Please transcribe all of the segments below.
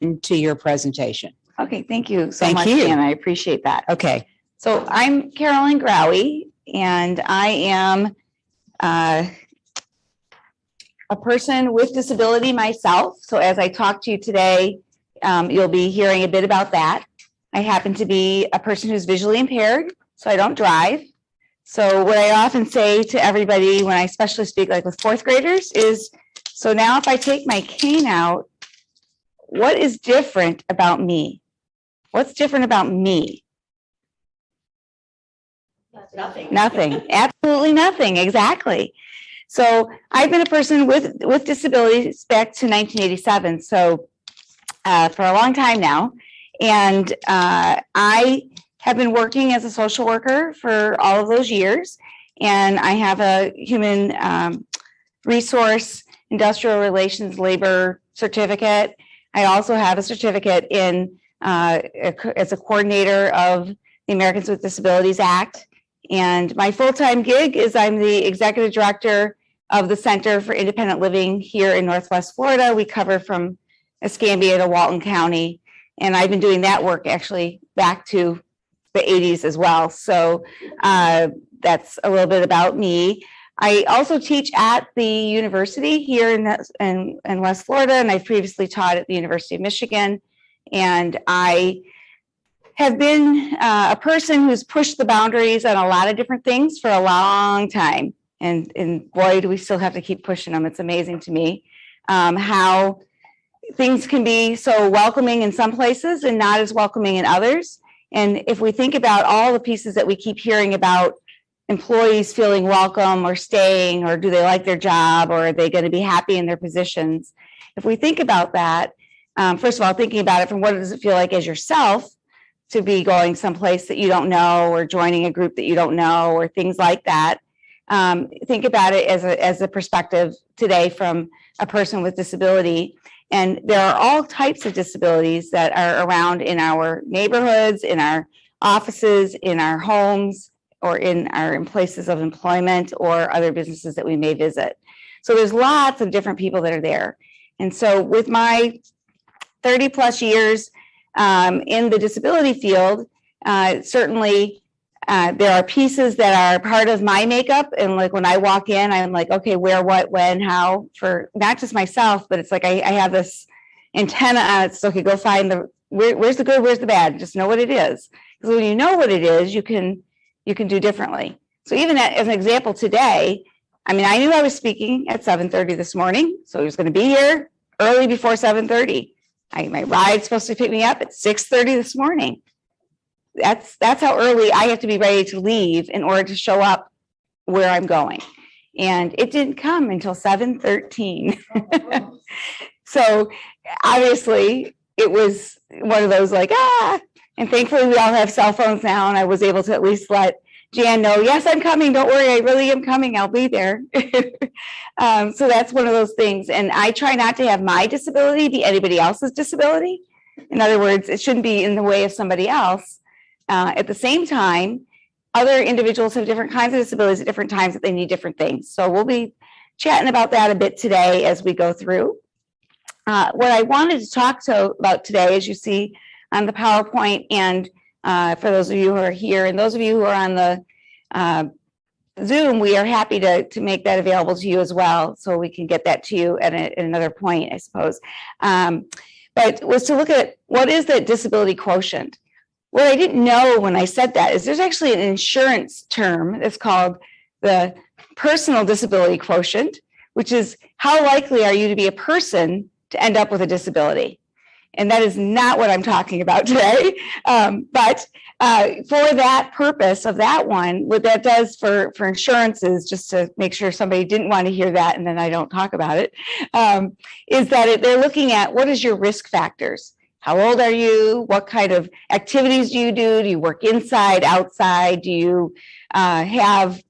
into your presentation. Okay, thank you so Thank much, you. Anna. I appreciate that. Okay. So I'm Carolyn Grawi, and I am a person with disability myself. So as I talk to you today, you'll be hearing a bit about that. I happen to be a person who's visually impaired, so I don't drive. So what I often say to everybody when I especially speak like with fourth graders is, so now if I take my cane out, what is different about me? What's different about me? Nothing. Nothing. Absolutely nothing. Exactly. So I've been a person with disabilities back to 1987. So for a long time now. And I have been working as a social worker for all of those years. And I have a human resource, industrial relations, labor certificate. I also have a certificate in as a coordinator of the Americans with Disabilities Act. And my full-time gig is I'm the executive director of the Center for Independent Living here in Northwest Florida. We cover from Escambia to Walton County. And I've been doing that work actually back to the 80s as well. So that's a little bit about me. I also teach at the university here in West Florida, and I've previously taught at the University of Michigan. And I have been a person who's pushed the boundaries on a lot of different things for a long time. And boy, do we still have to keep pushing them. It's amazing to me how things can be so welcoming in some places and not as welcoming in others. And if we think about all the pieces that we keep hearing about employees feeling welcome or staying, or do they like their job, or are they going to be happy in their positions? If we think about that, first of all, thinking about it from what does it feel like as yourself to be going someplace that you don't know, or joining a group that you don't know, or things like that. Think about it as a perspective today from a person with disability. And there are all types of disabilities that are around in our neighborhoods, in our offices, in our homes, or in places of employment or other businesses that we may visit. So there's lots of different people that are there. And so with my 30 plus years in the disability field, certainly there are pieces that are part of my makeup. And like when I walk in, I'm like, okay, where, what, when, how, for not just myself, but it's like I have this antenna on it. So okay, go find where's the good, where's the bad, just know what it is. Because when you know what it is, you can do differently. So even as an example today, I mean, I knew I was speaking at 7:30 this morning, so I was going to be here early before 7:30. My ride's supposed to pick me up at 6:30 this morning. That's how early I have to be ready to leave in order to show up where I'm going. And it didn't come until 7:13. So obviously it was one of those like, and thankfully we all have cell phones now, and I was able to at least let Jan know, yes, I'm coming. Don't worry, I really am coming. I'll be there. So that's one of those things. And I try not to have my disability be anybody else's disability. In other words, it shouldn't be in the way of somebody else. At the same time, other individuals have different kinds of disabilities at different times that they need different things. So we'll be chatting about that a bit today as we go through. What I wanted to talk about today, as you see on the PowerPoint, and for those of you who are here and those of you who are on the Zoom, we are happy to make that available to you as well, so we can get that to you at another point, I suppose. But was to look at what is the disability quotient. What I didn't know when I said that is there's actually an insurance term that's called the personal disability quotient, which is how likely are you to be a person to end up with a disability. And that is not what I'm talking about today. But for that purpose of that one, what that does for insurance is, just to make sure somebody didn't want to hear that and then I don't talk about it, is that they're looking at what is your risk factors. How old are you? What kind of activities do you do? Do you work inside, outside? Do you have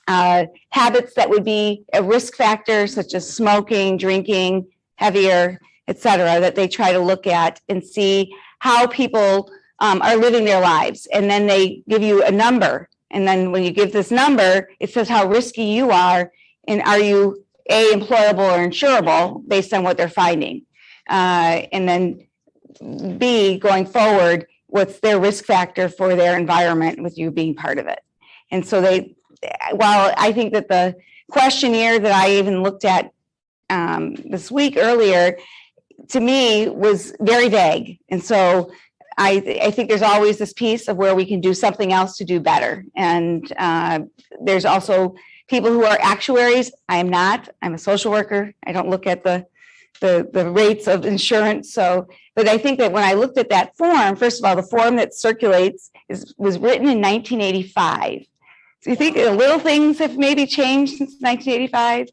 habits that would be a risk factor, such as smoking, drinking, heavier, etc., that they try to look at and see how people are living their lives. And then they give you a number. And then when you give this number, it says how risky you are, and are you employable or insurable based on what they're finding. And then B, going forward, what's their risk factor for their environment with you being part of it. And so while I think that the questionnaire that I even looked at this week earlier, to me was very vague. And so I think there's always this piece of where we can do something else to do better. And there's also people who are actuaries. I am not. I'm a social worker. I don't look at the rates of insurance. So, but I think that when I looked at that form, first of all, the form that circulates was written in 1985. So you think little things have maybe changed since 1985?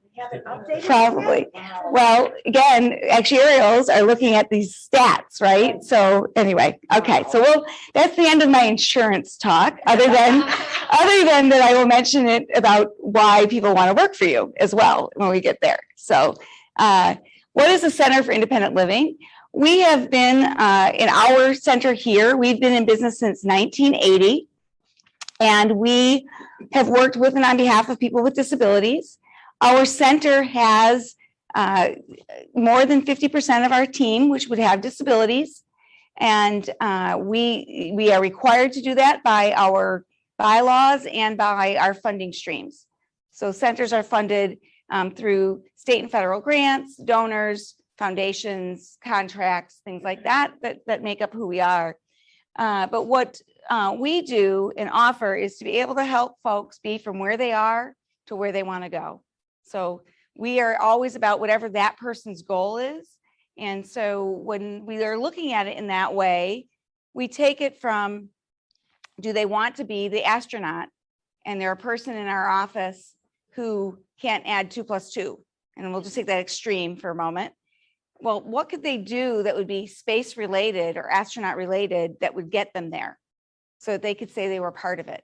Probably. Well, again, actuarials are looking at these stats, right? So anyway, okay. So that's the end of my insurance talk, other than that I will mention it about why people want to work for you as well when we get there. So what is the Center for Independent Living? We have been in our center here, we've been in business since 1980. And we have worked with and on behalf of people with disabilities. Our center has more than 50% of our team, which would have disabilities. And we are required to do that by our bylaws and by our funding streams. So centers are funded through state and federal grants, donors, foundations, contracts, things like that make up who we are. But what we do and offer is to be able to help folks be from where they are to where they want to go. So we are always about whatever that person's goal is. And so when we are looking at it in that way, we take it from, do they want to be the astronaut? And they're a person in our office who can't add 2 + 2. And we'll just take that extreme for a moment. Well, what could they do that would be space related or astronaut related that would get them there so that they could say they were part of it?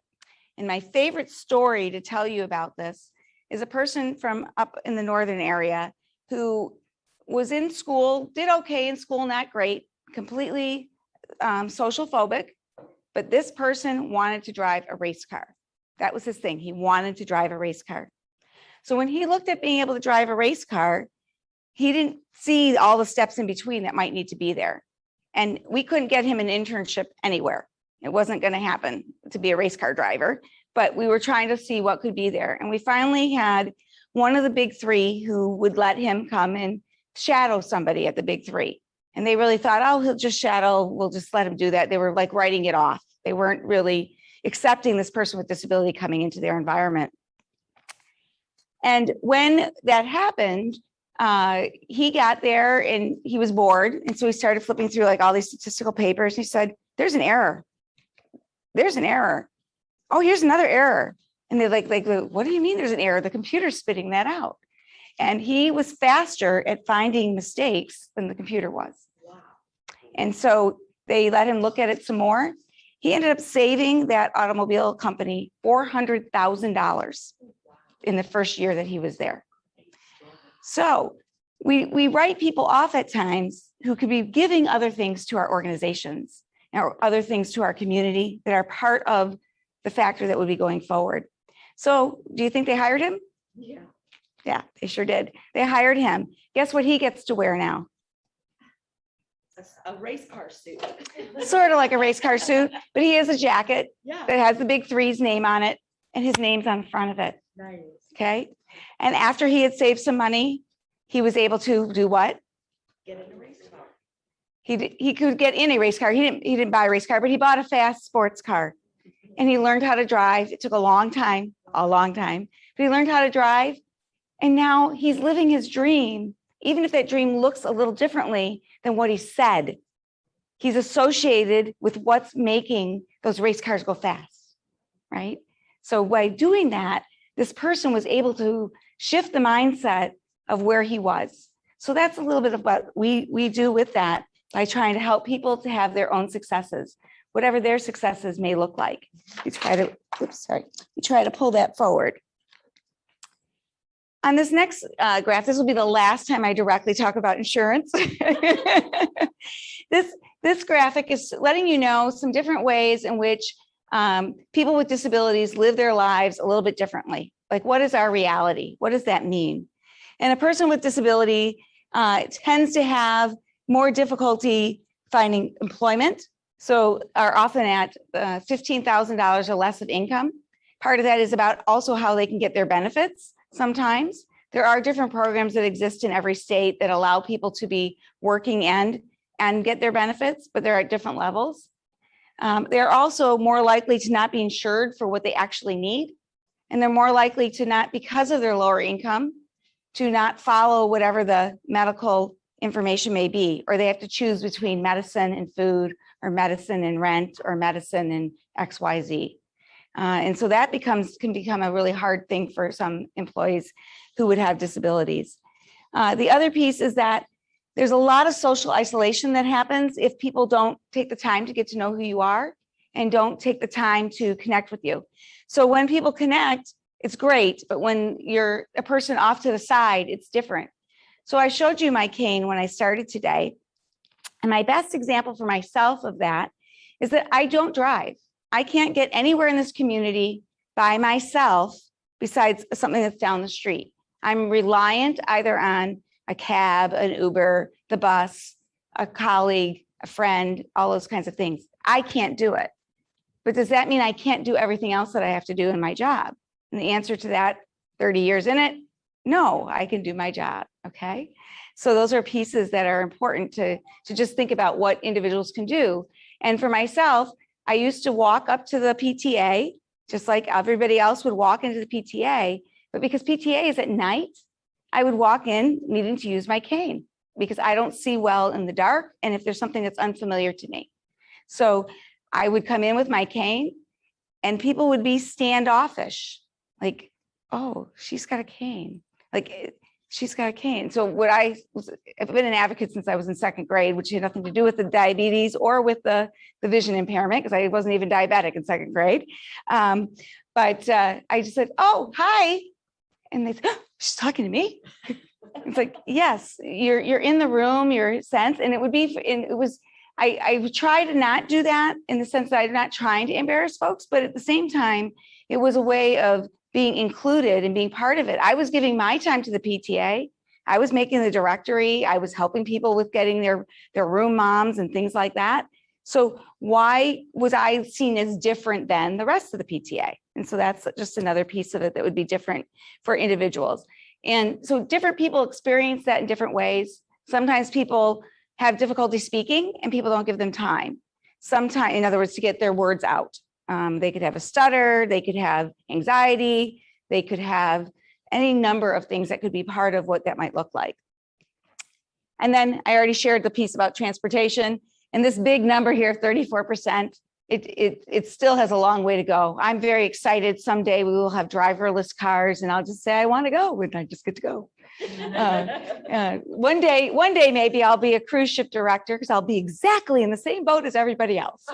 And my favorite story to tell you about this is a person from up in the northern area who was in school, did okay in school, not great, completely social phobic, but this person wanted to drive a race car. That was his thing. He wanted to drive a race car. So when he looked at being able to drive a race car, he didn't see all the steps in between that might need to be there. And we couldn't get him an internship anywhere. It wasn't going to happen to be a race car driver, but we were trying to see what could be there. And we finally had one of the big three who would let him come and shadow somebody at the big three. And they really thought, oh, he'll just shadow, we'll just let him do that. They were like writing it off. They weren't really accepting this person with disability coming into their environment. And when that happened, he got there and he was bored. And so he started flipping through like all these statistical papers. He said, there's an error. There's an error. Oh, here's another error. And they're like, what do you mean there's an error? The computer's spitting that out. And he was faster at finding mistakes than the computer was. Wow. And so they let him look at it some more. He ended up saving that automobile company $400,000 in the first year that he was there. So we write people off at times who could be giving other things to our organizations or other things to our community that are part of the factor that would be going forward. So do you think they hired him? Yeah. Yeah, they sure did. They hired him. Guess what he gets to wear now? A race car suit. Sort of like a race car suit, but he has a jacket that has the big three's name on it and his name's on the front of it. Nice. Okay. And after he had saved some money, he was able to do what? Get in a race car. He could get in a race car. He didn't buy a race car, but he bought a fast sports car and he learned how to drive. It took a long time, but he learned how to drive. And now he's living his dream, even if that dream looks a little differently than what he said. He's associated with what's making those race cars go fast, right? So by doing that, this person was able to shift the mindset of where he was. So that's a little bit of what we do with that by trying to help people to have their own successes, whatever their successes may look like. We try to pull that forward. On this next graph, this will be the last time I directly talk about insurance. This graphic is letting you know some different ways in which people with disabilities live their lives a little bit differently. Like, what is our reality? What does that mean? And a person with disability tends to have more difficulty finding employment. So are often at $15,000 or less of income. Part of that is about also how they can get their benefits. Sometimes there are different programs that exist in every state that allow people to be working and get their benefits, but they're at different levels. They're also more likely to not be insured for what they actually need. And they're more likely to not, because of their lower income, to not follow whatever the medical information may be, or they have to choose between medicine and food, or medicine and rent, or medicine and XYZ. And so that can become a really hard thing for some employees who would have disabilities. The other piece is that there's a lot of social isolation that happens if people don't take the time to get to know who you are and don't take the time to connect with you. So when people connect, it's great, but when you're a person off to the side, it's different. So I showed you my cane when I started today. And my best example for myself of that is that I don't drive. I can't get anywhere in this community by myself besides something that's down the street. I'm reliant either on a cab, an Uber, the bus, a colleague, a friend, all those kinds of things. I can't do it. But does that mean I can't do everything else that I have to do in my job? And the answer to that, 30 years in it, no, I can do my job, okay? So those are pieces that are important to just think about what individuals can do. And for myself, I used to walk up to the PTA, just like everybody else would walk into the PTA, but because PTA is at night, I would walk in needing to use my cane because I don't see well in the dark and if there's something that's unfamiliar to me. So I would come in with my cane and people would be standoffish, like, oh, she's got a cane. Like, she's got a cane. So I've been an advocate since I was in second grade, which had nothing to do with the diabetes or with the vision impairment, because I wasn't even diabetic in second grade. But I just said, oh, hi. And they said, oh, she's talking to me. It's like, yes, you're in the room, you're sense. And it would be, and it was, I would try to not do that in the sense that I'm not trying to embarrass folks, but at the same time, it was a way of being included and being part of it. I was giving my time to the PTA. I was making the directory. I was helping people with getting their room moms and things like that. So why was I seen as different than the rest of the PTA? And so that's just another piece of it that would be different for individuals. And so different people experience that in different ways. Sometimes people have difficulty speaking and people don't give them time. Sometimes, in other words, to get their words out. They could have a stutter, they could have anxiety, they could have any number of things that could be part of what that might look like. And then I already shared the piece about transportation, and this big number here, 34%, it still has a long way to go. I'm very excited. Someday we will have driverless cars and I'll just say, I want to go, and I just get to go. One day, maybe I'll be a cruise ship director because I'll be exactly in the same boat as everybody else.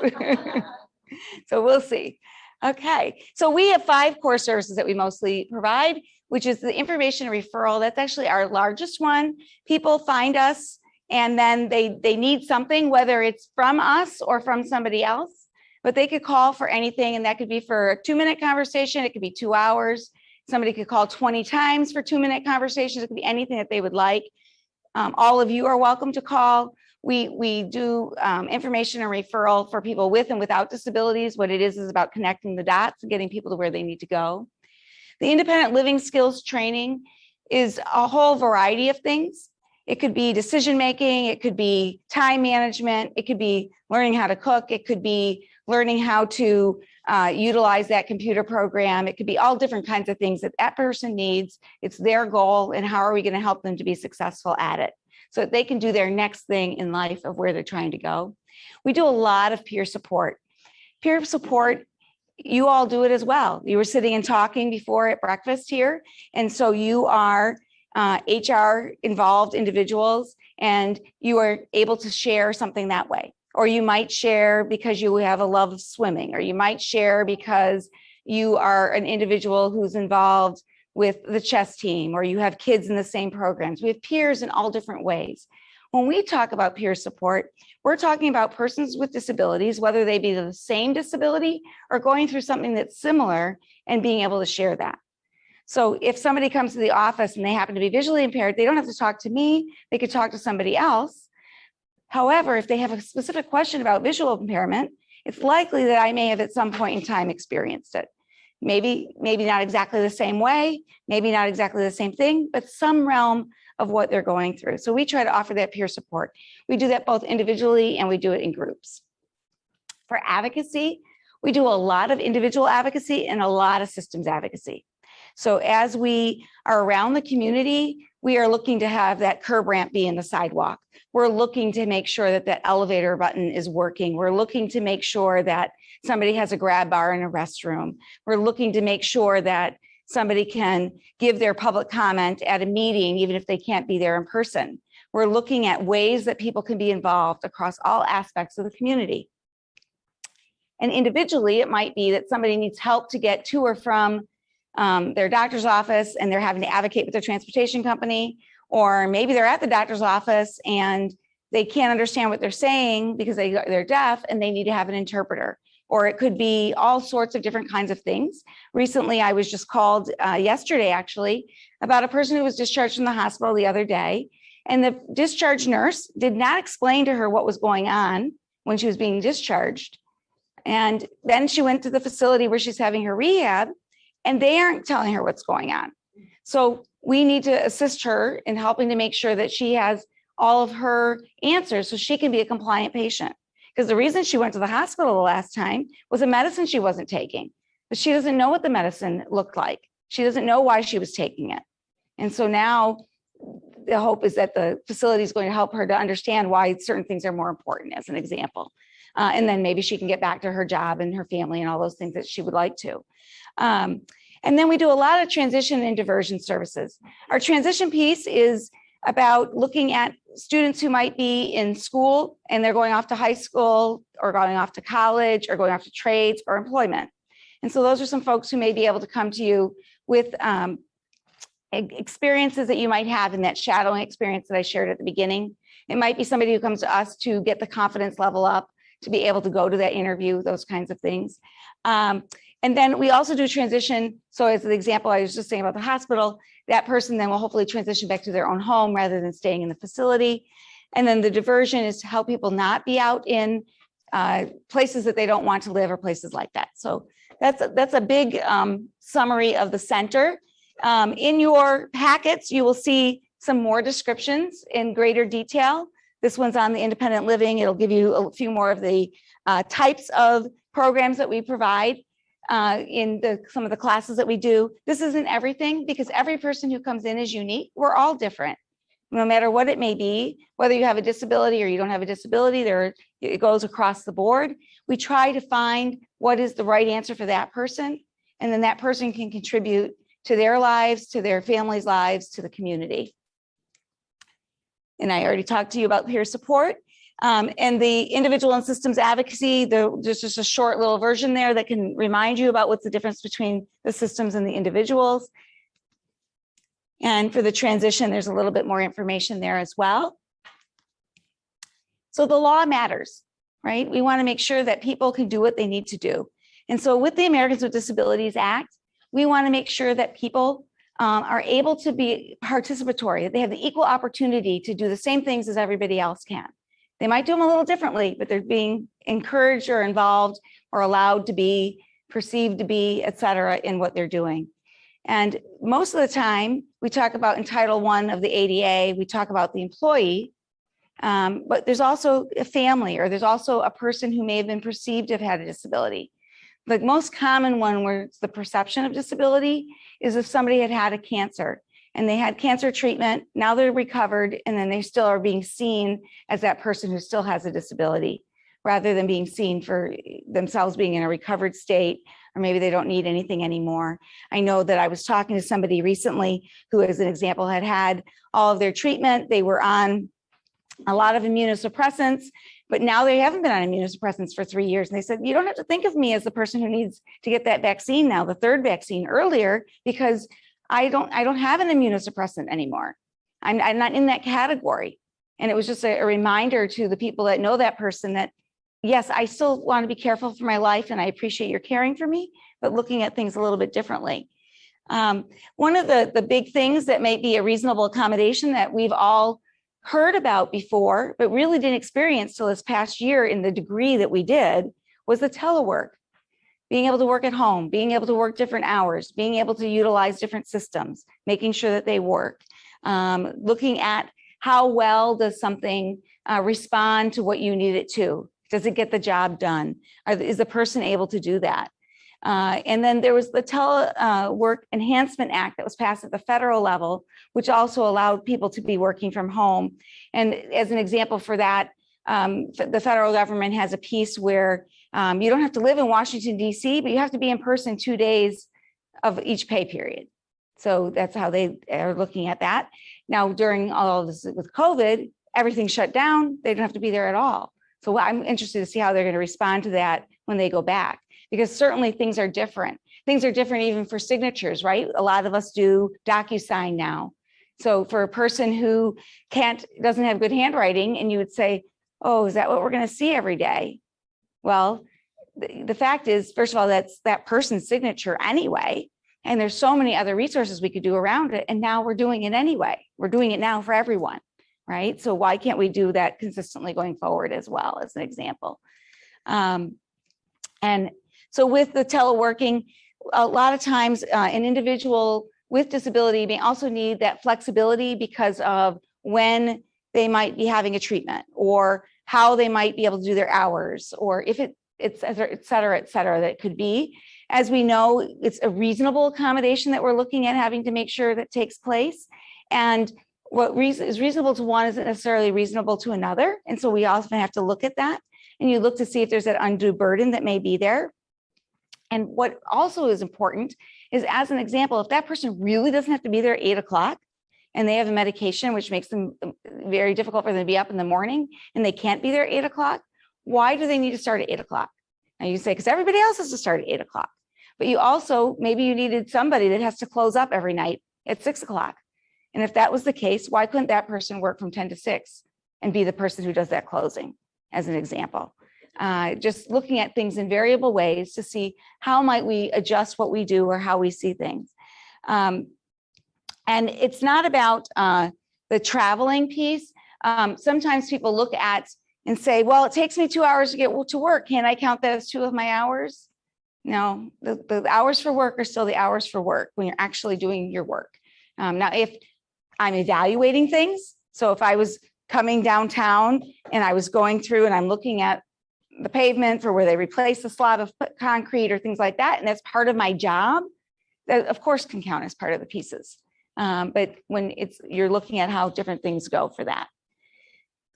So we'll see. Okay, so we have 5 core services that we mostly provide, which is the information referral. That's actually our largest one. People find us and then they need something, whether it's from us or from somebody else, but they could call for anything, and that could be for a 2-minute conversation. It could be 2 hours. Somebody could call 20 times for 2-minute conversations. It could be anything that they would like. All of you are welcome to call. We do information and referral for people with and without disabilities. What it is about connecting the dots and getting people to where they need to go. The independent living skills training is a whole variety of things. It could be decision making, it could be time management, it could be learning how to cook, it could be learning how to utilize that computer program. It could be all different kinds of things that that person needs. It's their goal, and how are we going to help them to be successful at it so that they can do their next thing in life of where they're trying to go. We do a lot of peer support. Peer support, you all do it as well. You were sitting and talking before at breakfast here, and so you are HR involved individuals, and you are able to share something that way. Or you might share because you have a love of swimming, or you might share because you are an individual who's involved with the chess team, or you have kids in the same programs. We have peers in all different ways. When we talk about peer support, we're talking about persons with disabilities, whether they be the same disability or going through something that's similar, and being able to share that. So if somebody comes to the office and they happen to be visually impaired, they don't have to talk to me, they could talk to somebody else. However, if they have a specific question about visual impairment, it's likely that I may have at some point in time experienced it. Maybe not exactly the same way, maybe not exactly the same thing, but some realm of what they're going through. So we try to offer that peer support. We do that both individually and we do it in groups. For advocacy, we do a lot of individual advocacy and a lot of systems advocacy. So as we are around the community, we are looking to have that curb ramp be in the sidewalk. We're looking to make sure that that elevator button is working. We're looking to make sure that somebody has a grab bar in a restroom. We're looking to make sure that somebody can give their public comment at a meeting, even if they can't be there in person. We're looking at ways that people can be involved across all aspects of the community. And individually, it might be that somebody needs help to get to or from their doctor's office and they're having to advocate with their transportation company, or maybe they're at the doctor's office and they can't understand what they're saying because they're deaf and they need to have an interpreter. Or it could be all sorts of different kinds of things. Recently, I was just called yesterday, actually, about a person who was discharged from the hospital the other day. And the discharge nurse did not explain to her what was going on when she was being discharged. And then she went to the facility where she's having her rehab, and they aren't telling her what's going on. So we need to assist her in helping to make sure that she has all of her answers so she can be a compliant patient. Because the reason she went to the hospital the last time was a medicine she wasn't taking, but she doesn't know what the medicine looked like. She doesn't know why she was taking it. And so now the hope is that the facility is going to help her to understand why certain things are more important, as an example. And then maybe she can get back to her job and her family and all those things that she would like to. And then we do a lot of transition and diversion services. Our transition piece is about looking at students who might be in school and they're going off to high school or going off to college or going off to trades or employment. And so those are some folks who may be able to come to you with experiences that you might have in that shadowing experience that I shared at the beginning. It might be somebody who comes to us to get the confidence level up, to be able to go to that interview, those kinds of things. And then we also do transition. So as an example, I was just saying about the hospital, that person then will hopefully transition back to their own home rather than staying in the facility. And then the diversion is to help people not be out in places that they don't want to live or places like that. So that's a big summary of the center. In your packets, you will see some more descriptions in greater detail. This one's on the independent living. It'll give you a few more of the types of programs that we provide in some of the classes that we do. This isn't everything because every person who comes in is unique. We're all different, no matter what it may be, whether you have a disability or you don't have a disability, it goes across the board. We try to find what is the right answer for that person, and then that person can contribute to their lives, to their family's lives, to the community. And I already talked to you about peer support. And the individual and systems advocacy, there's just a short little version there that can remind you about what's the difference between the systems and the individuals. And for the transition, there's a little bit more information there as well. So the law matters, right? We want to make sure that people can do what they need to do. And so with the Americans with Disabilities Act, we want to make sure that people are able to be participatory, that they have the equal opportunity to do the same things as everybody else can. They might do them a little differently, but they're being encouraged or involved or allowed to be, perceived to be, et cetera, in what they're doing. And most of the time, we talk about in Title I of the ADA, we talk about the employee, but there's also a family, or there's also a person who may have been perceived to have had a disability. The most common one where it's the perception of disability is if somebody had had a cancer and they had cancer treatment, now they're recovered, and then they still are being seen as that person who still has a disability, rather than being seen for themselves being in a recovered state, or maybe they don't need anything anymore. I know that I was talking to somebody recently who, as an example, had had all of their treatment. They were on a lot of immunosuppressants, but now they haven't been on immunosuppressants for 3 years. And they said, you don't have to think of me as the person who needs to get that vaccine now, the third vaccine earlier, because I don't have an immunosuppressant anymore. I'm not in that category. And it was just a reminder to the people that know that person that, yes, I still want to be careful for my life and I appreciate your caring for me, but looking at things a little bit differently. One of the big things that may be a reasonable accommodation that we've all heard about before, but really didn't experience till this past year in the degree that we did, was the telework. Being able to work at home, being able to work different hours, being able to utilize different systems, making sure that they work, looking at how well does something respond to what you need it to? Does it get the job done? Is the person able to do that? And then there was the Telework Enhancement Act that was passed at the federal level, which also allowed people to be working from home. And as an example for that, the federal government has a piece where you don't have to live in Washington, D.C., but you have to be in person 2 days of each pay period. So that's how they are looking at that. Now, during all of this with COVID, everything shut down. They don't have to be there at all. So I'm interested to see how they're going to respond to that when they go back, because certainly things are different. Things are different even for signatures, right? A lot of us do DocuSign now. So for a person who doesn't have good handwriting, and you would say, oh, is that what we're going to see every day? Well, the fact is, first of all, that's that person's signature anyway. And there's so many other resources we could do around it. And now we're doing it anyway. We're doing it now for everyone, right? So why can't we do that consistently going forward as well, as an example? And so with the teleworking, a lot of times an individual with disability may also need that flexibility because of when they might be having a treatment, or how they might be able to do their hours, or if et cetera, that it could be. As we know, it's a reasonable accommodation that we're looking at having to make sure that takes place. And what is reasonable to one isn't necessarily reasonable to another. And so we often have to look at that. And you look to see if there's that undue burden that may be there. And what also is important is, as an example, if that person really doesn't have to be there at 8 o'clock, and they have a medication which makes them very difficult for them to be up in the morning, and they can't be there at 8 o'clock, why do they need to start at 8 o'clock? Now you say, because everybody else has to start at 8 o'clock. But you also, maybe you needed somebody that has to close up every night at 6 o'clock. And if that was the case, why couldn't that person work from 10 to 6 and be the person who does that closing, as an example? Just looking at things in variable ways to see how might we adjust what we do or how we see things. And it's not about the traveling piece. Sometimes people look at and say, well, it takes me 2 hours to get to work. Can I count that as 2 of my hours? No, the hours for work are still the hours for work when you're actually doing your work. Now, if I'm evaluating things, so if I was coming downtown and I was going through and I'm looking at the pavement for where they replace the slab of concrete or things like that, and that's part of my job, that of course can count as part of the pieces. But when you're looking at how different things go for that.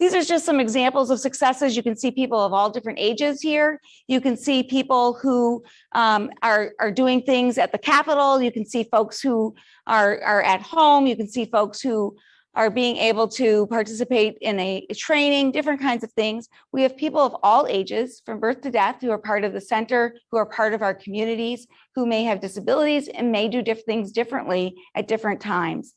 These are just some examples of successes. You can see people of all different ages here. You can see people who are doing things at the Capitol. You can see folks who are at home. You can see folks who are being able to participate in a training, different kinds of things. We have people of all ages, from birth to death, who are part of the center, who are part of our communities, who may have disabilities and may do things differently at different times.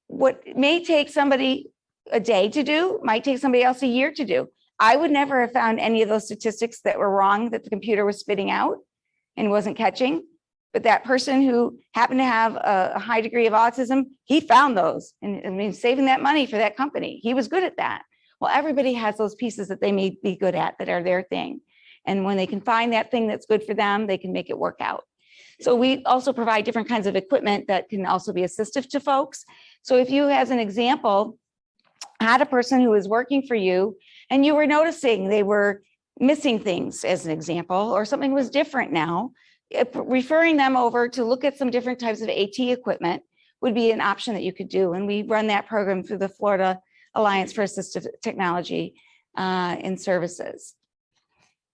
What may take somebody a day to do might take somebody else a year to do. I would never have found any of those statistics that were wrong that the computer was spitting out and wasn't catching. But that person who happened to have a high degree of autism, he found those, and I mean, saving that money for that company. He was good at that. Well, everybody has those pieces that they may be good at that are their thing. And when they can find that thing that's good for them, they can make it work out. So we also provide different kinds of equipment that can also be assistive to folks. So if you, as an example, had a person who was working for you and you were noticing they were missing things, as an example, or something was different now, referring them over to look at some different types of AT equipment would be an option that you could do. And we run that program through the Florida Alliance for Assistive Technology and Services.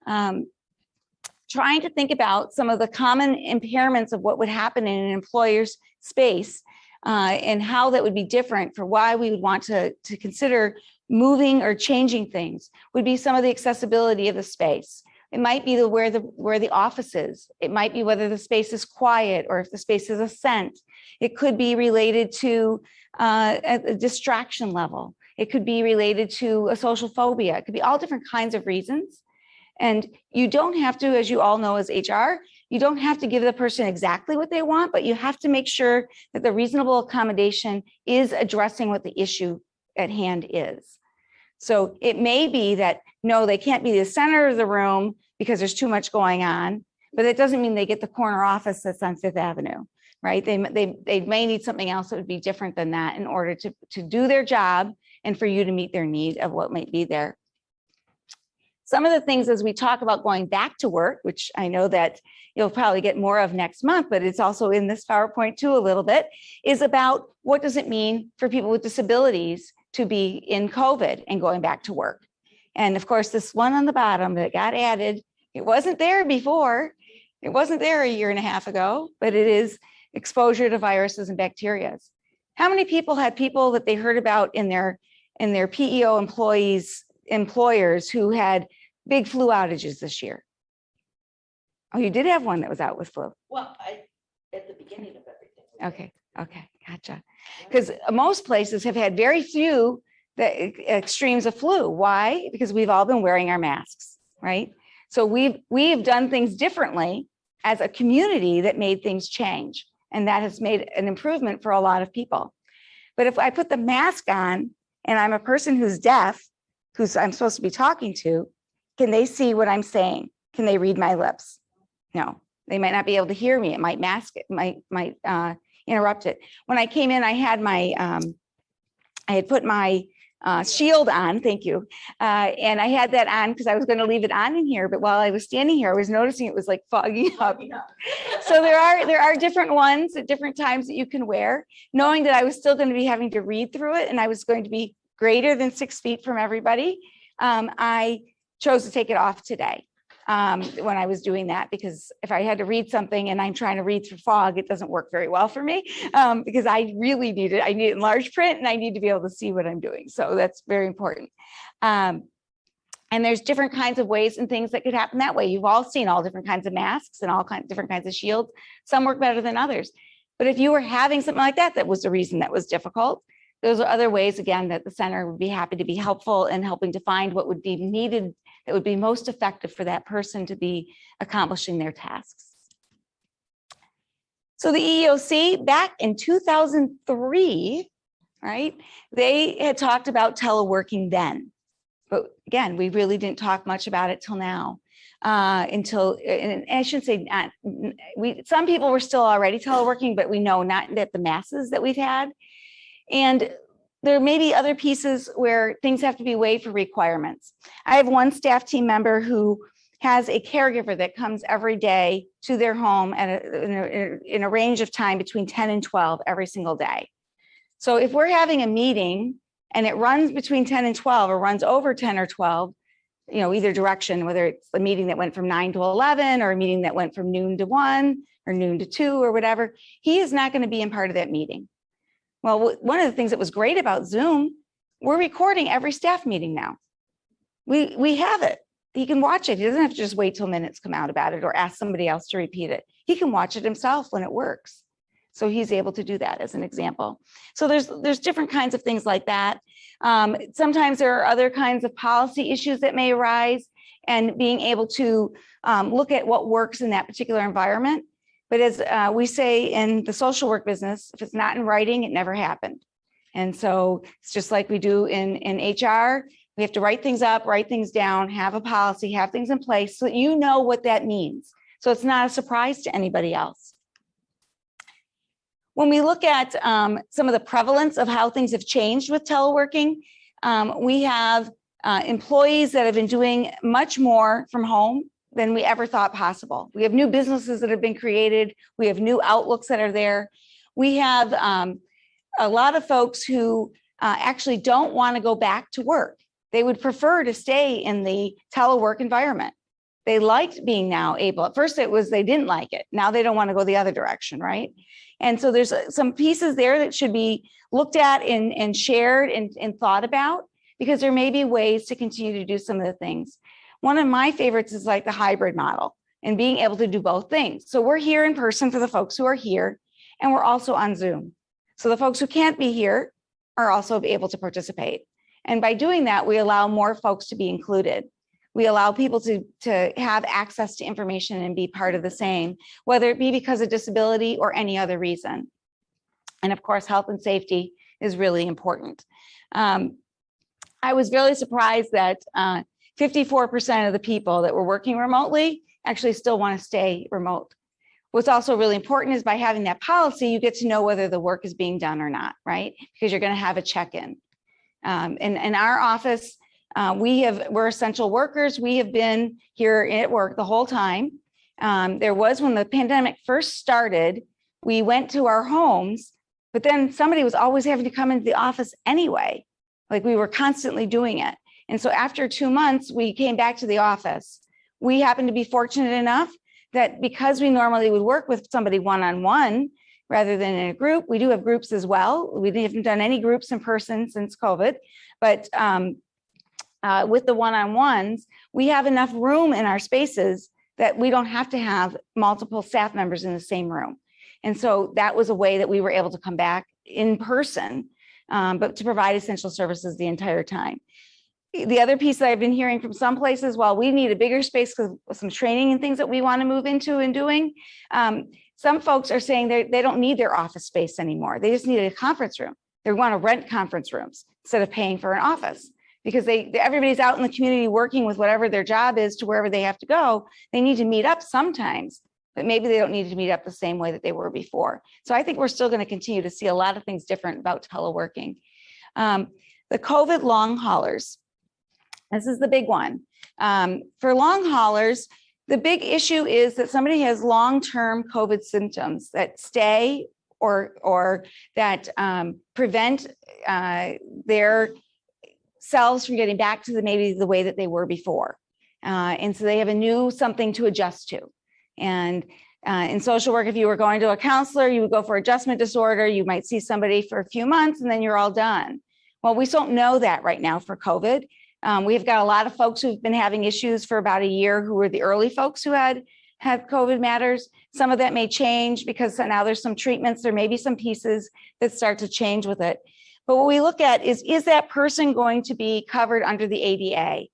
Trying to think about some of the common impairments of what would happen in an employer's space and how that would be different for why we would want to consider moving or changing things would be some of the accessibility of the space. It might be where the office is. It might be whether the space is quiet or if the space is a scent. It could be related to a distraction level. It could be related to a social phobia. It could be all different kinds of reasons. And you don't have to, as you all know as HR, you don't have to give the person exactly what they want, but you have to make sure that the reasonable accommodation is addressing what the issue at hand is. So it may be that, no, they can't be the center of the room because there's too much going on, but it doesn't mean they get the corner office that's on Fifth Avenue, right? They may need something else that would be different than that in order to do their job and for you to meet their need of what might be there. Some of the things as we talk about going back to work, which I know that you'll probably get more of next month, but it's also in this PowerPoint too a little bit, is about what does it mean for people with disabilities to be in COVID and going back to work. And of course, this one on the bottom that got added, it wasn't there before. It wasn't there a year and a half ago, but it is exposure to viruses and bacteria. How many people had people that they heard about in their PEO employers who had big flu outages this year? Oh, you did have one that was out with flu. Well, at the beginning of everything. Okay, gotcha. Because most places have had very few extremes of flu. Why? Because we've all been wearing our masks, right? So we've done things differently as a community that made things change. And that has made an improvement for a lot of people. But if I put the mask on and I'm a person who's deaf, I'm supposed to be talking to, can they see what I'm saying? Can they read my lips? No, they might not be able to hear me. It might mask it, might interrupt it. When I came in, I had I had put my shield on, thank you. And I had that on because I was going to leave it on in here, but while I was standing here, I was noticing it was like fogging up. So there are different ones at different times that you can wear, knowing that I was still going to be having to read through it and I was going to be greater than 6 feet from everybody. I chose to take it off today when I was doing that, because if I had to read something and I'm trying to read through fog, it doesn't work very well for me because I really need it. I need it in large print and I need to be able to see what I'm doing. So that's very important. And there's different kinds of ways and things that could happen that way. You've all seen all different kinds of masks and different kinds of shields. Some work better than others. But if you were having something like that, that was the reason that was difficult. Those are other ways, again, that the center would be happy to be helpful in helping to find what would be needed that would be most effective for that person to be accomplishing their tasks. So the EEOC back in 2003, right, they had talked about teleworking then. But again, we really didn't talk much about it till now. And I shouldn't say not, some people were still already teleworking, but we know not that the masses that we've had. And there may be other pieces where things have to be weighed for requirements. I have one staff team member who has a caregiver that comes every day to their home in a range of time between 10 and 12 every single day. So if we're having a meeting and it runs between 10 and 12 or runs over 10 or 12, you know, either direction, whether it's a meeting that went from 9 to 11 or a meeting that went from noon to 1 or noon to 2 or whatever, he is not going to be in part of that meeting. Well, one of the things that was great about Zoom, we're recording every staff meeting now. We have it. He can watch it. He doesn't have to just wait till minutes come out about it or ask somebody else to repeat it. He can watch it himself when it works. So he's able to do that as an example. So there's different kinds of things like that. Sometimes there are other kinds of policy issues that may arise and being able to look at what works in that particular environment. But as we say in the social work business, if it's not in writing, it never happened. And so it's just like we do in HR, we have to write things up, write things down, have a policy, have things in place so that you know what that means. So it's not a surprise to anybody else. When we look at some of the prevalence of how things have changed with teleworking, we have employees that have been doing much more from home than we ever thought possible. We have new businesses that have been created. We have new outlooks that are there. We have a lot of folks who actually don't want to go back to work. They would prefer to stay in the telework environment. They liked being now able. At first it was they didn't like it. Now they don't want to go the other direction, right? And so there's some pieces there that should be looked at and shared and thought about, because there may be ways to continue to do some of the things. One of my favorites is like the hybrid model and being able to do both things. So we're here in person for the folks who are here, and we're also on Zoom. So the folks who can't be here are also able to participate. And by doing that, we allow more folks to be included. We allow people to have access to information and be part of the same, whether it be because of disability or any other reason. And of course, health and safety is really important. I was really surprised that 54% of the people that were working remotely actually still want to stay remote. What's also really important is by having that policy, you get to know whether the work is being done or not, right? Because you're going to have a check-in. In our office, we're essential workers. We have been here at work the whole time. There was, when the pandemic first started, we went to our homes, but then somebody was always having to come into the office anyway. Like, we were constantly doing it. And so after 2 months, we came back to the office. We happened to be fortunate enough that because we normally would work with somebody one-on-one rather than in a group, we do have groups as well. We haven't done any groups in person since COVID, but with the one-on-ones, we have enough room in our spaces that we don't have to have multiple staff members in the same room. And so that was a way that we were able to come back in person, but to provide essential services the entire time. The other piece that I've been hearing from some places, while we need a bigger space because of some training and things that we want to move into and doing, some folks are saying they don't need their office space anymore. They just need a conference room. They want to rent conference rooms instead of paying for an office, because everybody's out in the community working with whatever their job is to wherever they have to go. They need to meet up sometimes, but maybe they don't need to meet up the same way that they were before. So I think we're still going to continue to see a lot of things different about teleworking. The COVID long haulers. This is the big one. For long haulers, the big issue is that somebody has long-term COVID symptoms that stay or that prevent their cells from getting back to maybe the way that they were before. And so they have a new something to adjust to. And in social work, if you were going to a counselor, you would go for adjustment disorder. You might see somebody for a few months and then you're all done. Well, we don't know that right now for COVID. We've got a lot of folks who've been having issues for about a year who were the early folks who had COVID matters. Some of that may change because now there's some treatments. There may be some pieces that start to change with it. But what we look at is that person going to be covered under the ADA?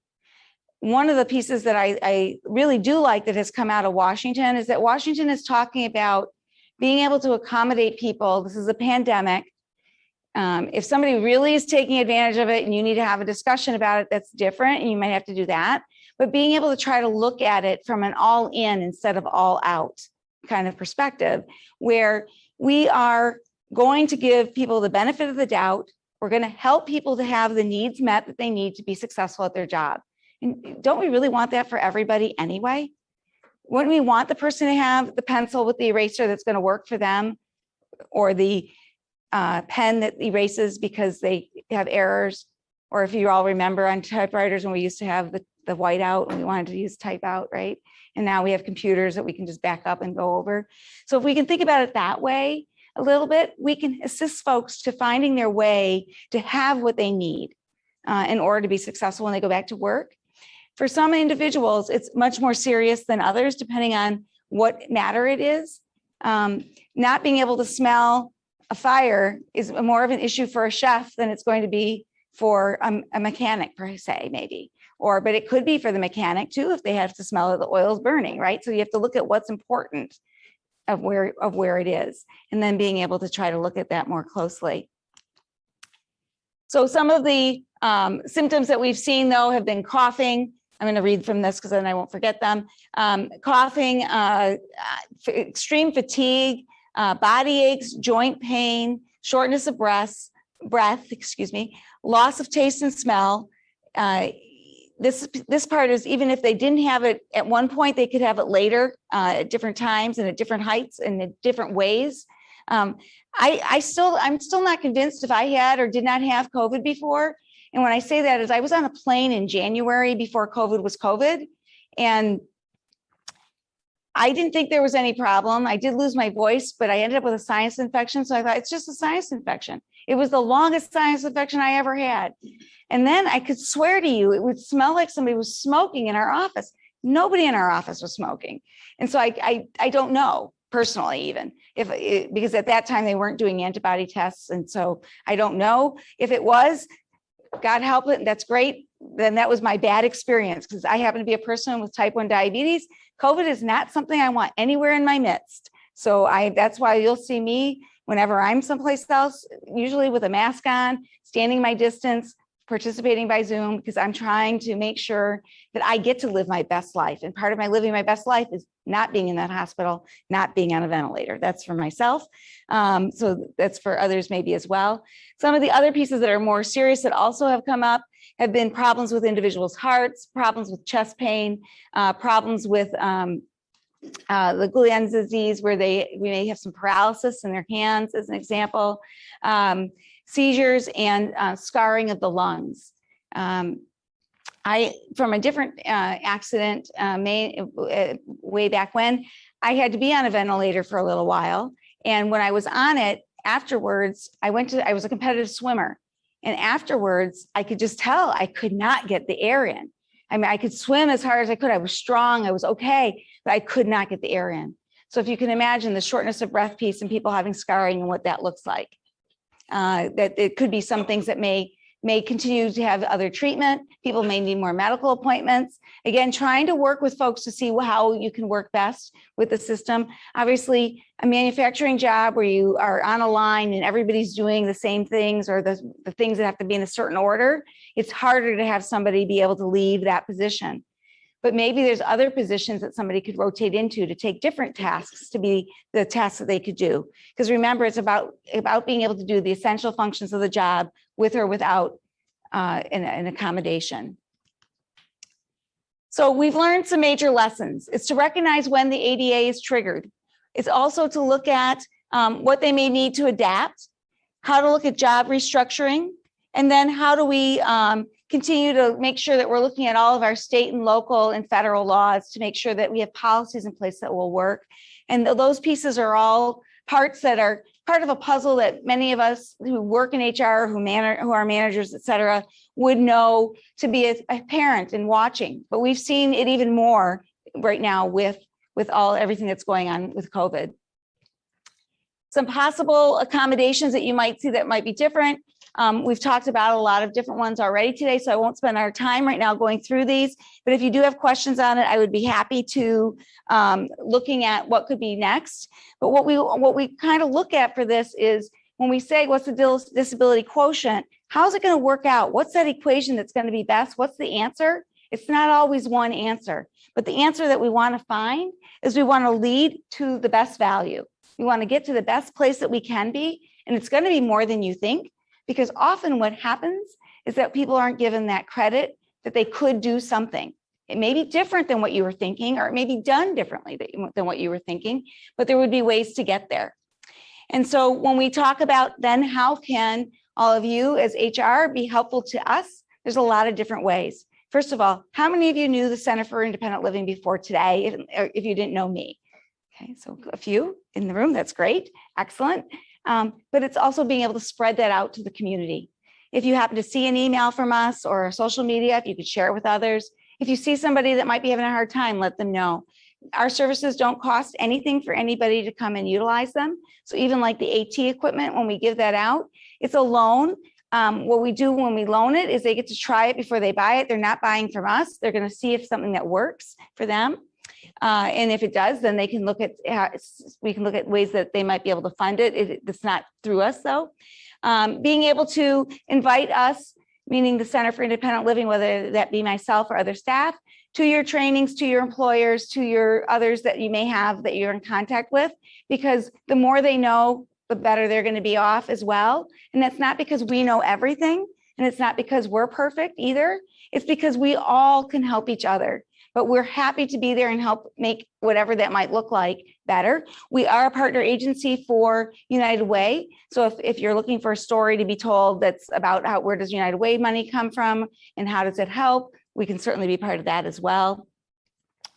One of the pieces that I really do like that has come out of Washington is that Washington is talking about being able to accommodate people. This is a pandemic. If somebody really is taking advantage of it and you need to have a discussion about it, that's different, and you might have to do that. But being able to try to look at it from an all in instead of all out kind of perspective, where we are going to give people the benefit of the doubt. We're going to help people to have the needs met that they need to be successful at their job. And don't we really want that for everybody anyway? Wouldn't we want the person to have the pencil with the eraser that's going to work for them, or the pen that erases because they have errors? Or if you all remember on typewriters when we used to have the whiteout and we wanted to use type out, right? And now we have computers that we can just back up and go over. So if we can think about it that way a little bit, we can assist folks to finding their way to have what they need in order to be successful when they go back to work. For some individuals, it's much more serious than others, depending on what matter it is. Not being able to smell a fire is more of an issue for a chef than it's going to be for a mechanic per se, maybe. But it could be for the mechanic too, if they have to smell that the oil's burning, right? So you have to look at what's important of where it is, and then being able to try to look at that more closely. So some of the symptoms that we've seen though have been coughing. I'm going to read from this because then I won't forget them. Coughing, extreme fatigue, body aches, joint pain, shortness of breath, loss of taste and smell. This part is, even if they didn't have it at one point, they could have it later at different times and at different heights and in different ways. I'm still not convinced if I had or did not have COVID before. And when I say that is I was on a plane in January before COVID was COVID, and I didn't think there was any problem. I did lose my voice, but I ended up with a sinus infection. So I thought it's just a sinus infection. It was the longest sinus infection I ever had. And then I could swear to you, it would smell like somebody was smoking in our office. Nobody in our office was smoking. And so I don't know personally, even because at that time they weren't doing antibody tests. And so I don't know if it was, God help it. That's great. Then that was my bad experience, because I happen to be a person with type 1 diabetes. COVID is not something I want anywhere in my midst. So that's why you'll see me whenever I'm someplace else, usually with a mask on, standing my distance, participating by Zoom, because I'm trying to make sure that I get to live my best life. And part of my living my best life is not being in that hospital, not being on a ventilator. That's for myself. So that's for others maybe as well. Some of the other pieces that are more serious that also have come up have been problems with individuals' hearts, problems with chest pain, problems with the Guyon's disease, where we may have some paralysis in their hands, as an example, seizures and scarring of the lungs. From a different accident way back when, I had to be on a ventilator for a little while. And when I was on it, afterwards, I was a competitive swimmer. And afterwards, I could just tell I could not get the air in. I mean, I could swim as hard as I could. I was strong, I was okay, but I could not get the air in. So if you can imagine the shortness of breath piece and people having scarring and what that looks like, that it could be some things that may continue to have other treatment. People may need more medical appointments. Again, trying to work with folks to see how you can work best with the system. Obviously, a manufacturing job where you are on a line and everybody's doing the same things, or the things that have to be in a certain order, it's harder to have somebody be able to leave that position. But maybe there's other positions that somebody could rotate into to take different tasks to be the tasks that they could do. Because remember, it's about being able to do the essential functions of the job with or without an accommodation. So we've learned some major lessons. It's to recognize when the ADA is triggered. It's also to look at what they may need to adapt, how to look at job restructuring, and then how do we continue to make sure that we're looking at all of our state and local and federal laws to make sure that we have policies in place that will work. And those pieces are all parts that are part of a puzzle that many of us who work in HR, who are managers, et cetera, would know to be a parent and watching. But we've seen it even more right now with everything that's going on with COVID. Some possible accommodations that you might see that might be different. We've talked about a lot of different ones already today, so I won't spend our time right now going through these. But if you do have questions on it, I would be happy to looking at what could be next. But what we kind of look at for this is when we say, what's the disability quotient? How's it going to work out? What's that equation that's going to be best? What's the answer? It's not always one answer, but the answer that we want to find is we want to lead to the best value. We want to get to the best place that we can be, and it's going to be more than you think. Because often what happens is that people aren't given that credit that they could do something. It may be different than what you were thinking, or it may be done differently than what you were thinking, but there would be ways to get there. And so when we talk about then how can all of you as HR be helpful to us, there's a lot of different ways. First of all, how many of you knew the Center for Independent Living before today, if you didn't know me? Okay, so a few in the room, that's great, excellent. But it's also being able to spread that out to the community. If you happen to see an email from us or social media, if you could share it with others. If you see somebody that might be having a hard time, let them know. Our services don't cost anything for anybody to come and utilize them. So even like the AT equipment, when we give that out, it's a loan. What we do when we loan it is they get to try it before they buy it. They're not buying from us. They're going to see if something that works for them. And if it does, then they can look at, we can look at ways that they might be able to fund it. It's not through us though. Being able to invite us, meaning the Center for Independent Living, whether that be myself or other staff, to your trainings, to your employers, to your others that you may have that you're in contact with, because the more they know, the better they're going to be off as well. And that's not because we know everything, and it's not because we're perfect either. It's because we all can help each other. But we're happy to be there and help make whatever that might look like better. We are a partner agency for United Way. So if you're looking for a story to be told that's about where does United Way money come from and how does it help, we can certainly be part of that as well.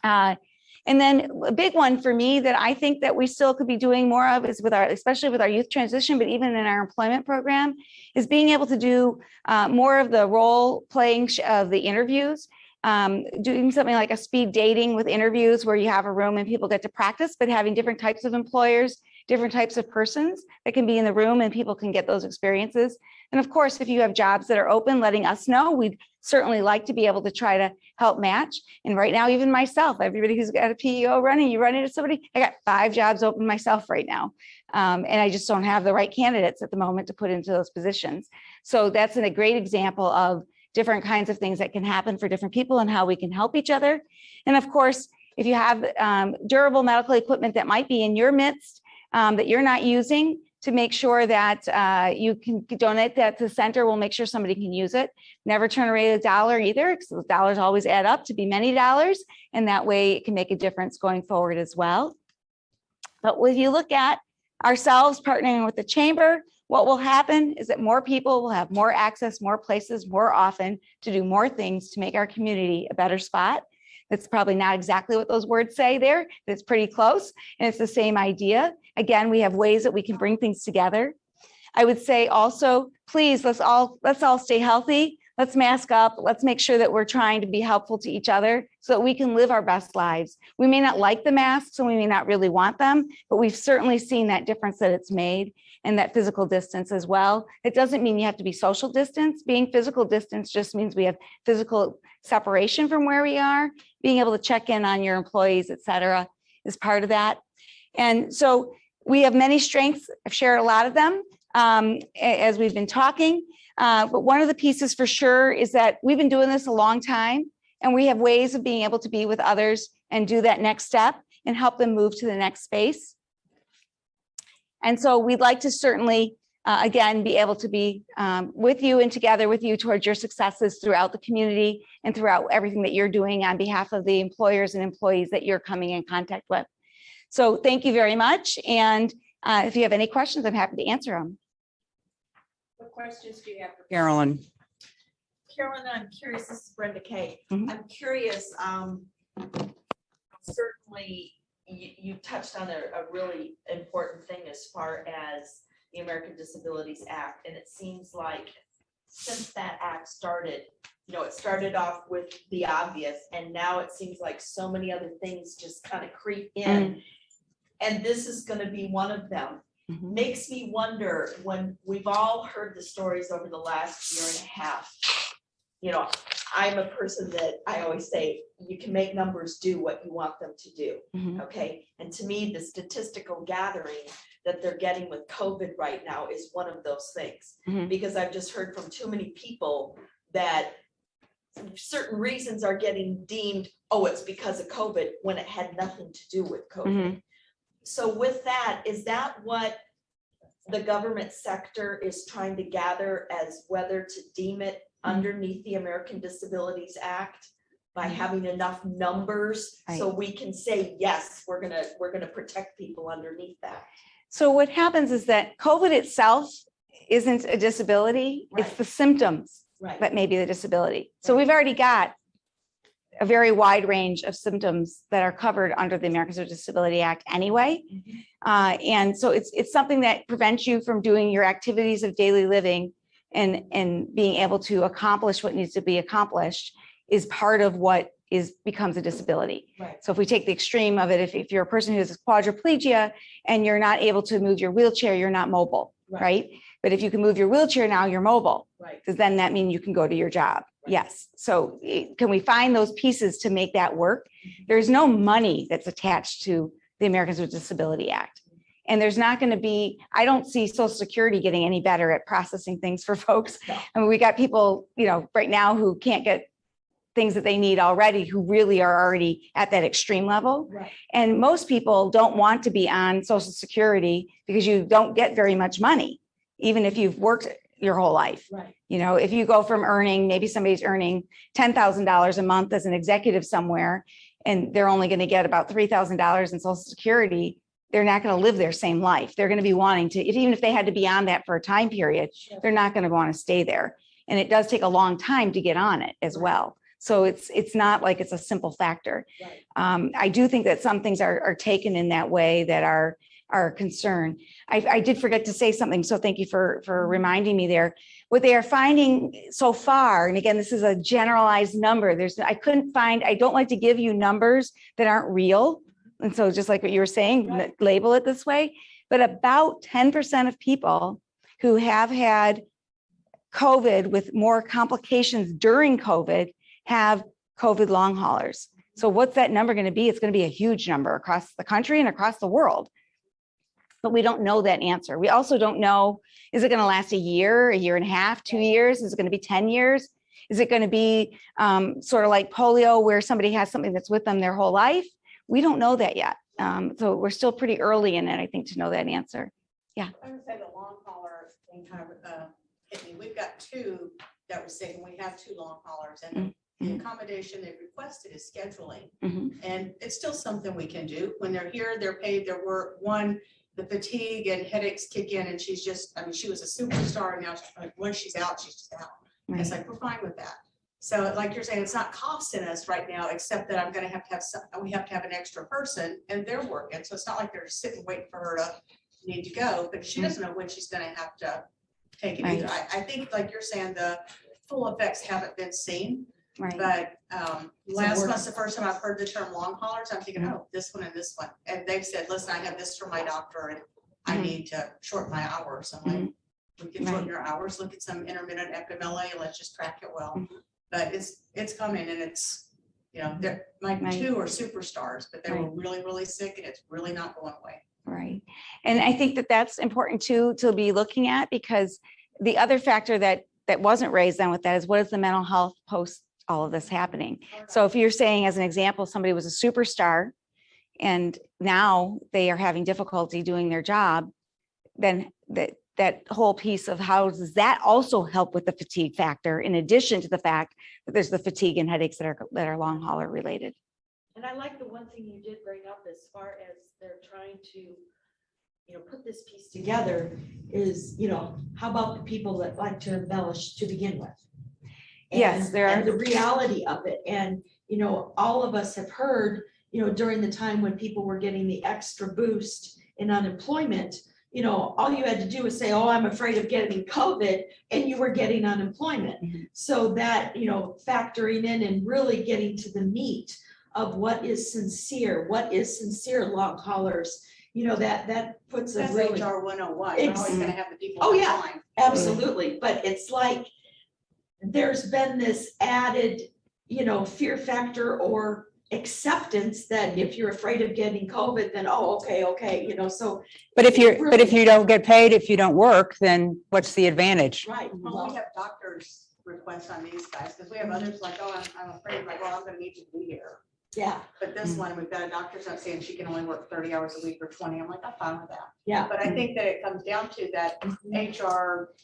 And then a big one for me that I think that we still could be doing more of is especially with our youth transition, but even in our employment program, is being able to do more of the role playing of the interviews. Doing something like a speed dating with interviews where you have a room and people get to practice, but having different types of employers, different types of persons that can be in the room and people can get those experiences. And of course, if you have jobs that are open, letting us know, we'd certainly like to be able to try to help match. And right now, even myself, everybody who's got a PEO running, you run into somebody, I got 5 jobs open myself right now. And I just don't have the right candidates at the moment to put into those positions. So that's a great example of different kinds of things that can happen for different people and how we can help each other. And of course, if you have durable medical equipment that might be in your midst that you're not using, to make sure that you can donate that to the center, we'll make sure somebody can use it. Never turn away a dollar either, because those dollars always add up to be many dollars, and that way it can make a difference going forward as well. But if you look at ourselves partnering with the chamber, what will happen is that more people will have more access, more places, more often to do more things to make our community a better spot. That's probably not exactly what those words say there, but it's pretty close, and it's the same idea. Again, we have ways that we can bring things together. I would say also, please, let's all stay healthy. Let's mask up. Let's make sure that we're trying to be helpful to each other so that we can live our best lives. We may not like the masks and we may not really want them, but we've certainly seen that difference that it's made, and that physical distance as well. It doesn't mean you have to be social distance. Being physical distance just means we have physical separation from where we are. Being able to check in on your employees, et cetera, is part of that. And so we have many strengths. I've shared a lot of them as we've been talking. But one of the pieces for sure is that we've been doing this a long time, and we have ways of being able to be with others and do that next step and help them move to the next space. And so we'd like to certainly, again, be able to be with you and together with you towards your successes throughout the community and throughout everything that you're doing on behalf of the employers and employees that you're coming in contact with. So thank you very much. And if you have any questions, I'm happy to answer them. What questions do you have for Carolyn. Carolyn? I'm curious. This is Brenda Kay. Mhm. I'm curious. Certainly, you touched on a really important thing as far as the American Disabilities Act, and it seems like since that act started, it started off with the obvious, and now it seems like so many other things just kind of creep in, and this is going to be one of them. Mhm. Makes me wonder, when we've all heard the stories over the last year and a half, I'm a person that I always say, you can make numbers do what you want them to do. Mhm. Okay. And to me, the statistical gathering that they're getting with COVID right now is one of those things, Mhm. because I've just heard from too many people that certain reasons are getting deemed, oh, it's because of COVID, when it had nothing to do with COVID. Mhm. So with that, is that what the government sector is trying to gather as whether to deem it underneath the American Disabilities Act by having enough numbers so we can say, yes, we're gonna protect people underneath that? So what happens is that COVID itself isn't a disability. It's Right. the symptoms Right. that may be the disability. So Right. we've already got a very wide range of symptoms that are covered under the Americans with Disability Act anyway. And so it's something that prevents you from doing your activities of daily living and being able to accomplish what needs to be accomplished is part of what becomes a disability. Right. So if we take the extreme of it, if you're a person who has quadriplegia and you're not able to move your wheelchair, you're not mobile, right? But if you can move your wheelchair now, you're mobile. Right. Because then that means you can go to your job. Right. Yes. So can we find those pieces to make that work? There's no money that's attached to the Americans with Disability Act. And there's not going to be, I don't see Social Security getting any better at processing things for folks. No. I mean, we got people, right now who can't get things that they need already, who really are already at that extreme level. Right. And most people don't want to be on Social Security because you don't get very much money, even if you've worked your whole life. Right. If you go from maybe somebody's earning $10,000 a month as an executive somewhere, and they're only going to get about $3,000 in Social Security, they're not going to live their same life. They're going to be wanting to, even if they had to be on that for a time period, Sure. they're not going to want to stay there. And it does take a long time to get on it as well. So it's not like it's a simple factor. Right. I do think that some things are taken in that way that are a concern. I did forget to say something, so thank you for reminding me there. What they are finding so far, and again, this is a generalized number. I don't like to give you numbers that aren't real. And so just like what you were saying, Right. label it this way, but about 10% of people who have had COVID with more complications during COVID have COVID long haulers. So what's that number going to be? It's going to be a huge number across the country and across the world. But we don't know that answer. We also don't know, is it going to last a year and a half, 2 years? Is it going to be 10 years? Is it going to be sort of like polio where somebody has something that's with them their whole life? We don't know that yet. So we're still pretty early in it, I think, to know that answer. Yeah. I would say the long hauler thing kind of hit me. We've got 2 that were sick and we have 2 long haulers, and the accommodation they've requested is scheduling. And it's still something we can do. When they're here, they're paid their work. One, the fatigue and headaches kick in, and she's just, I mean, she was a superstar, and now once she's out, she's just out. Right. It's like, we're fine with that. So like you're saying, it's not costing us right now, except that I'm gonna have to have some, we have to have an extra person and they're working. So it's not like they're sitting waiting for her to need to go, but she doesn't know when she's gonna have to take it either. I think like you're saying, the full effects haven't been seen. Right. But last month's the first time I've heard the term long haulers. I'm thinking, oh, this one and this one. And they've said, listen, I have this from my doctor and I need to shorten my hours. I'm like, we can shorten your hours, look at some intermittent FMLA, and let's just track it well. But it's coming, and it's, you know, my 2 are superstars, but they were really, really sick, and it's really not going away. Right. And I think that that's important too, to be looking at, because the other factor that wasn't raised then with that is, what is the mental health post all of this happening? So if you're saying, as an example, somebody was a superstar and now they are having difficulty doing their job, then that whole piece of how does that also help with the fatigue factor, in addition to the fact that there's the fatigue and headaches that are long hauler related. And I like the one thing you did bring up as far as they're trying to, you know, put this piece together is, you know, how about the people that like to embellish to begin with? Yes, there are. And the reality of it. And, you know, all of us have heard, you know, during the time when people were getting the extra boost in unemployment, you know, all you had to do was say, oh, I'm afraid of getting COVID, and you were getting unemployment. So that, you know, factoring in and really getting to the meat of what is sincere long haulers, you know, that puts a That's really. HR 101. You're always gonna have the people. Oh, in yeah. line. Absolutely, but it's like, there's been this added, you know, fear factor or acceptance that if you're afraid of getting COVID, then, oh, okay, you know, so. But if you don't get paid, if you don't work, then what's the advantage? Right. Well, we have doctors' requests on these guys, because we have others like, oh, I'm afraid, like, well, I'm gonna need you to be here. Yeah, But this one, we've got a doctor's not saying she can only work 30 hours a week or 20. I'm like, I'm fine with that. yeah. But I think that it comes down to that HR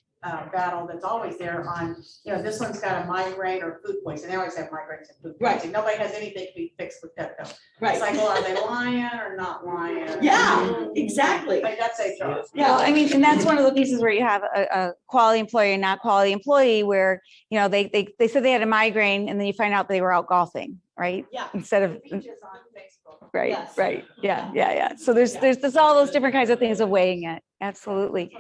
battle that's always there on, you know, this one's got a migraine or food poisoning. They always have migraines and food Right. poisoning. Nobody has anything to be fixed with that though. Right. It's like, well, are they lying or not lying? Yeah, exactly. Like, that's HR. Yeah, I mean, and that's one of the pieces where you have a quality employee and not quality employee, where, you know, they said they had a migraine and then you find out they were out golfing, right? Yeah. Instead of, Peaches on Facebook. right, Yes. right. Yeah. So there's all those different kinds of things of weighing it. Absolutely.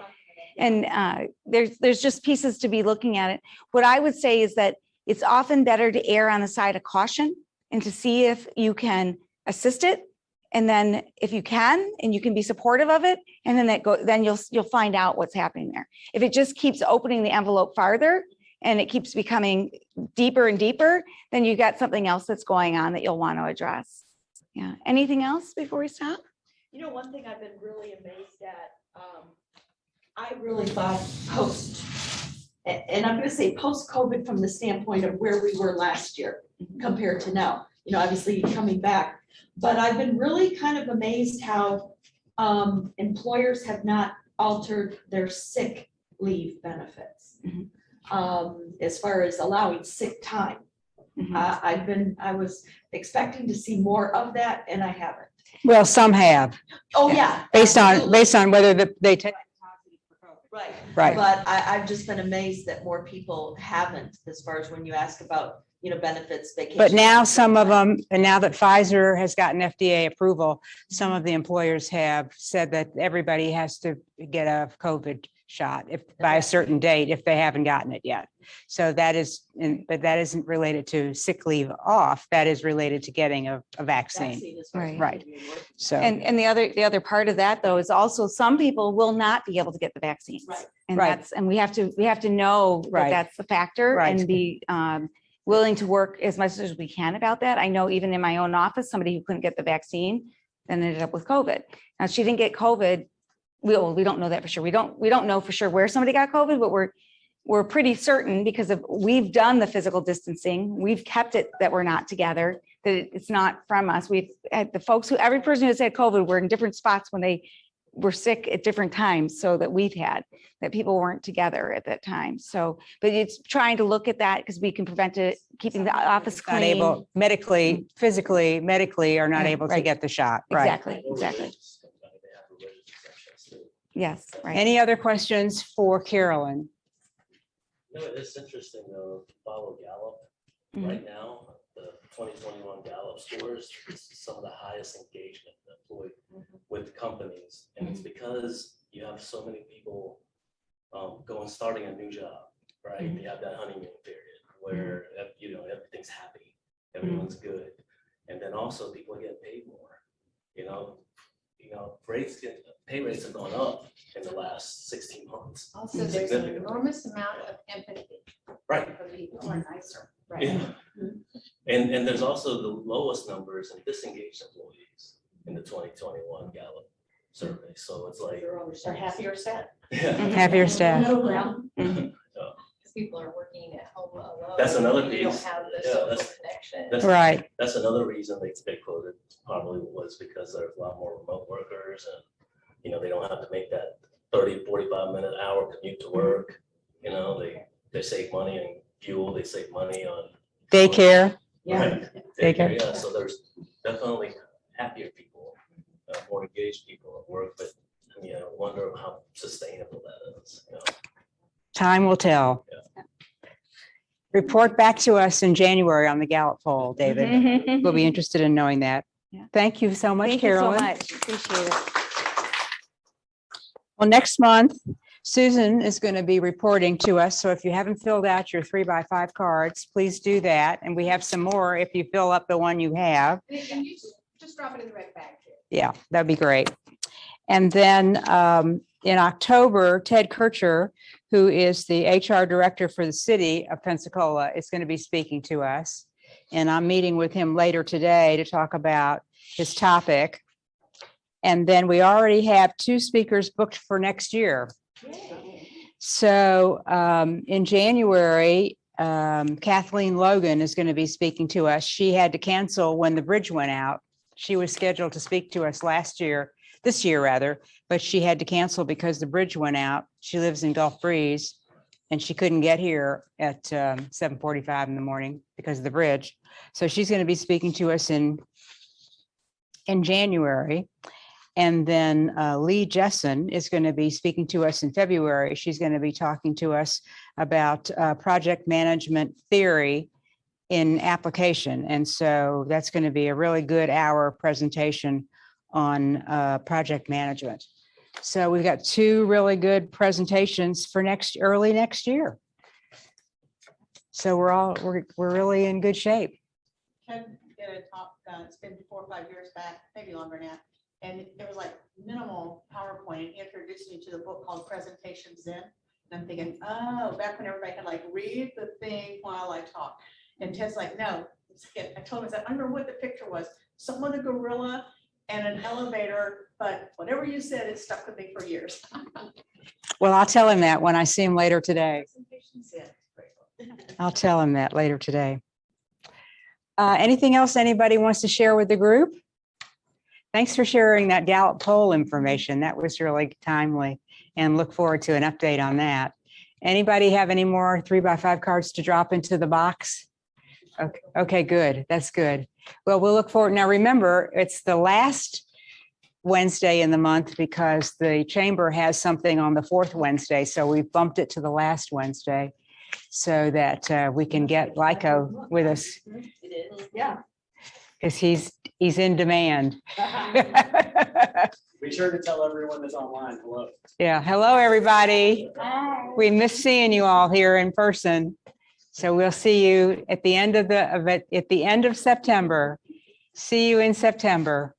And there's just pieces to be looking at it. What I would say is that it's often better to err on the side of caution and to see if you can assist it. And then if you can, and you can be supportive of it, and then you'll find out what's happening there. If it just keeps opening the envelope farther and it keeps becoming deeper and deeper, then you got something else that's going on that you'll want to address. Yeah. Anything else before we stop? You know, one thing I've been really amazed at, I really thought and I'm gonna say post-COVID from the standpoint of where we were last year compared to now, you know, obviously coming back. But I've been really kind of amazed how employers have not altered their sick leave benefits. As far as allowing sick time. I was expecting to see more of that, and I haven't. Well, some have, Oh, yeah. based absolutely. on whether they take. Right. Right. But I've just been amazed that more people haven't, as far as when you ask about, you know, benefits, vacation. But now some of them, and now that Pfizer has gotten FDA approval, some of the employers have said that everybody has to get a COVID shot if by a certain date, if they haven't gotten it yet. So that is, but that isn't related to sick leave off. That is related to getting a vaccine. Right. So, And the other part of that though is also some people will not be able to get the vaccines. Right. And Right. that's, and we have to know that Right. that's the factor Right. and be willing to work as much as we can about that. I know even in my own office, somebody who couldn't get the vaccine then ended up with COVID. Now she didn't get COVID. We don't know that for sure. We don't know for sure where somebody got COVID, but we're pretty certain because we've done the physical distancing. We've kept it that we're not together, that it's not from us. We've had the folks every person who's had COVID were in different spots when they were sick at different times. So that we've had that people weren't together at that time. So, but it's trying to look at that because we can prevent it, keeping the office not clean. able medically, physically, medically are not able to Right. get the shot. Right. Exactly. Yes, right. Any other questions for Carolyn? No, it's interesting though, to follow Gallup. Mhm. Right now, the 2021 Gallup scores is some of the highest engagement employed with companies. And it's because you have so many people starting a new job, right? You have that honeymoon period where, everything's happy, everyone's good. And then also people are getting paid more, pay rates have gone up in the last 16 months. Also, there's an Significantly. enormous amount of empathy Right. for people who are nicer. Yeah. And there's also the lowest numbers in disengaged employees in the 2021 Gallup survey. So it's like, They're happy or sad. yeah, Happier staff. Because people are working at home alone. That's another You don't piece. have the Yeah, social that's- connection. Right. that's another reason they quoted probably was because there's a lot more remote workers and, they don't have to make that 30, 45-minute hour commute to work. They save money on fuel, they save money on. Daycare. Right. Daycare. Yeah, so there's definitely happier people, more engaged people at work, but I wonder how sustainable that is. Time will tell. Report back to us in January on the Gallup poll, David. We'll be interested in knowing that. Yeah. Thank you so much, Thank you so Carolyn. much. Appreciate it. Well, next month, Susan is going to be reporting to us. So if you haven't filled out your 3x5 cards, please do that. And we have some more if you fill up the one you have. And you just drop it in the red bag. Yeah, that'd be great. And then in October, Ted Kircher, who is the HR director for the city of Pensacola, is going to be speaking to us. And I'm meeting with him later today to talk about his topic. And then we already have 2 speakers booked for next year. So in January, Kathleen Logan is going to be speaking to us. She had to cancel when the bridge went out. She was scheduled to speak to us this year rather, but she had to cancel because the bridge went out. She lives in Gulf Breeze and she couldn't get here at 7:45 in the morning because of the bridge. So she's going to be speaking to us in January. And then Lee Jessen is going to be speaking to us in February. She's going to be talking to us about project management theory in application. And so that's going to be a really good hour presentation on project management. So we've got 2 really good presentations for early next year. So we're really in good shape. Ken did a talk, it's been 4 or 5 years back, maybe longer now. And it was like minimal PowerPoint. And he introduced me to the book called Presentation Zen. And I'm thinking, oh, back when everybody had like read the thing while I talk. And Ted's like, no. I told him, I don't remember what the picture was. Something with a gorilla and an elevator, but whatever you said, it stuck with me for years. Well, I'll tell him that when I see him later today. Presentation Zen. I'll tell him that later today. Anything else anybody wants to share with the group? Thanks for sharing that Gallup poll information. That was really timely and look forward to an update on that. Anybody have any more 3x5 cards to drop into the box? Okay, good. That's good. Well, we'll look forward. Now, remember, it's the last Wednesday in the month because the chamber has something on the 4th Wednesday. So we bumped it to the last Wednesday so that we can get Lyco with us. It is, yeah. Because he's in demand. Be sure to tell everyone that's online, hello. Yeah, hello, everybody. We miss seeing you all here in person. So we'll see you at the end of September. See you in September.